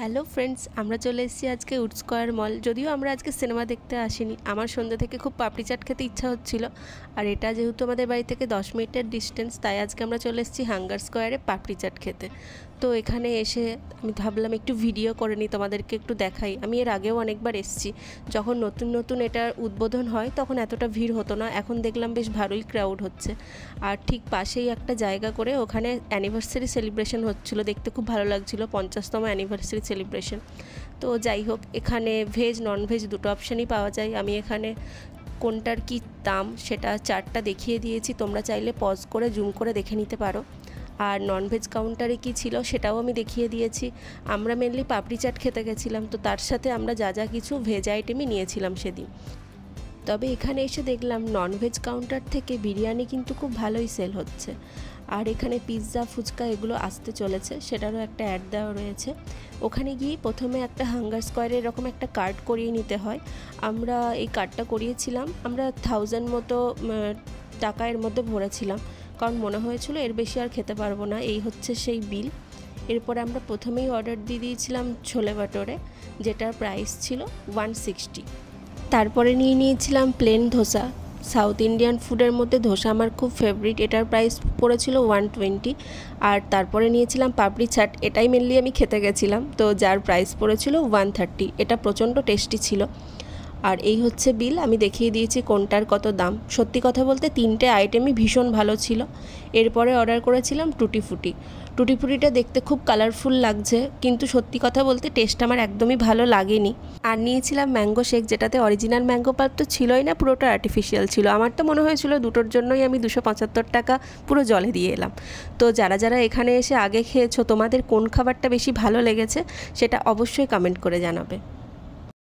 Hello friends, আমরা চলে এসেছি আজকে উড স্কয়ার মল। যদিও আমরা আজকে সিনেমা দেখতে আসিনি, আমার সন্ধ্যা থেকে খুব পাপড়ি চাট খেতে ইচ্ছা হচ্ছিল। আর এটা যেহেতু আমাদের বাড়ি থেকে 10 মিনিটের ডিস্টেন্স, তাই আজকে আমরা চলে এসেছি হাঙ্গার স্কোয়ারে পাপড়ি চাট খেতে। তো এখানে এসে আমি ভাবলাম একটু ভিডিও করে নিই, তোমাদেরকে একটু দেখাই। আমি এর আগেও অনেকবার এসেছি, যখন নতুন নতুন এটার উদ্বোধন হয় তখন এতটা ভিড় হতো না, এখন দেখলাম বেশ ভালোই ক্রাউড হচ্ছে। আর ঠিক পাশেই একটা জায়গা করে ওখানে অ্যানিভার্সারি সেলিব্রেশন হচ্ছিলো, দেখতে খুব ভালো লাগছিলো, 50তম অ্যানিভার্সারি সেলিব্রেশন। তো যাই হোক, এখানে ভেজ নন ভেজ দুটো অপশানই পাওয়া যায়। আমি এখানে কোনটার কি দাম সেটা চার্টটা দেখিয়ে দিয়েছি, তোমরা চাইলে পজ করে জুম করে দেখে নিতে পারো। আর ননভেজ কাউন্টারে কি ছিল সেটাও আমি দেখিয়ে দিয়েছি। আমরা মেনলি পাপড়ি চাট খেতে গেছিলাম, তো তার সাথে আমরা যা যা কিছু ভেজ আইটেমই নিয়েছিলাম সেদিন। তবে এখানে এসে দেখলাম ননভেজ কাউন্টার থেকে বিরিয়ানি কিন্তু খুব ভালোই সেল হচ্ছে। আর এখানে পিৎজা ফুচকা এগুলো আসতে চলেছে, সেটারও একটা অ্যাড দেওয়া রয়েছে। ওখানে গিয়ে প্রথমে একটা হাঙ্গার স্কোয়ারে এরকম একটা কার্ড করিয়ে নিতে হয়। আমরা এই কার্ডটা করিয়েছিলাম, আমরা 1000 মতো টাকা এর মধ্যে ভরেছিলাম, কারণ মনে হয়েছিল এর বেশি আর খেতে পারবো না। এই হচ্ছে সেই বিল। এরপরে আমরা প্রথমেই অর্ডার দিয়ে দিয়েছিলাম ছোলে ভাটোরে, যেটার প্রাইস ছিল 160। তারপরে নিয়ে নিয়েছিলাম প্লেন ধোসা। সাউথ ইন্ডিয়ান ফুডের মধ্যে ধোসা আমার খুব ফেভারিট, এটার প্রাইস পড়েছিল 120। আর তারপরে নিয়েছিলাম পাপড়ি চাট, এটাই মেনলি আমি খেতে গেছিলাম, তো যার প্রাইস পড়েছিল 130। এটা প্রচণ্ড টেস্টি ছিল। আর এই হচ্ছে বিল, আমি দেখিয়ে দিয়েছি কোনটার কত দাম। সত্যি কথা বলতে তিনটে আইটেমই ভীষণ ভালো ছিল। এরপরে অর্ডার করেছিলাম টুটি ফুটি। টুটি ফুটিটা দেখতে খুব কালারফুল লাগছে, কিন্তু সত্যি কথা বলতে টেস্ট আমার একদমই ভালো লাগেনি। আর নিয়েছিলাম ম্যাঙ্গো শেক, যেটাতে অরিজিনাল ম্যাঙ্গো পাল্প তো ছিলই না, পুরোটা আর্টিফিশিয়াল ছিল। আমার তো মনে হয়েছিল দুটোর জন্যই আমি 275 টাকা পুরো জলে দিয়ে এলাম। তো যারা যারা এখানে এসে আগে খেয়েছো, তোমাদের কোন খাবারটা বেশি ভালো লেগেছে সেটা অবশ্যই কমেন্ট করে জানাবে।